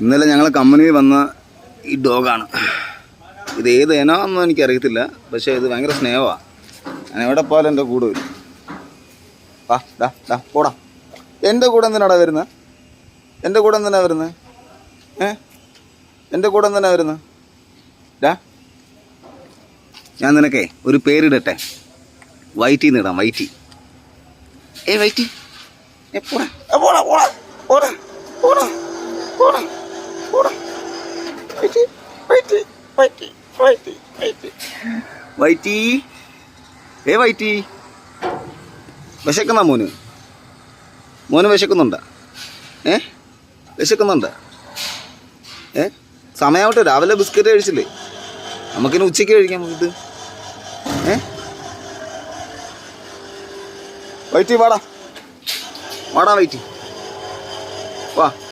ഇന്നലെ ഞങ്ങളെ കമ്പനിയിൽ വന്ന ഈ ഡോഗാണ്. ഇത് ഏത് ഇനമാണെന്നും എനിക്കറിയത്തില്ല, പക്ഷേ ഇത് ഭയങ്കര സ്നേഹമാണ്. ഞാൻ എവിടെ പോയാലും എൻ്റെ കൂടെ വരും. പോടാ. എൻ്റെ കൂടെ എന്തിനാടാ വരുന്നത്? എൻ്റെ കൂടെ എന്തിനാ വരുന്നത്? എൻ്റെ കൂടെ എന്തിനാ വരുന്നത്? ഞാൻ നിനക്കേ ഒരു പേരിടട്ടെ. വൈറ്റി എന്നിടാം. വൈറ്റി. വൈറ്റി. പോടാ പോടാ പോടാ പോടാ പോടാ പോടാ പോടാ. വൈറ്റി വൈറ്റി വൈറ്റി വൈറ്റി വൈറ്റി വൈറ്റി. വൈറ്റി. വിശക്കുന്ന മോന് വിശക്കുന്നുണ്ടോ? വിശക്കുന്നുണ്ടോ? സമയമാവട്ടെ. രാവിലെ ബിസ്ക്കറ്റ് കഴിച്ചില്ലേ? നമുക്കിനി ഉച്ചയ്ക്ക് കഴിക്കാം. ഇത് വൈറ്റി വാടാ. വാടാ വൈറ്റി വാ.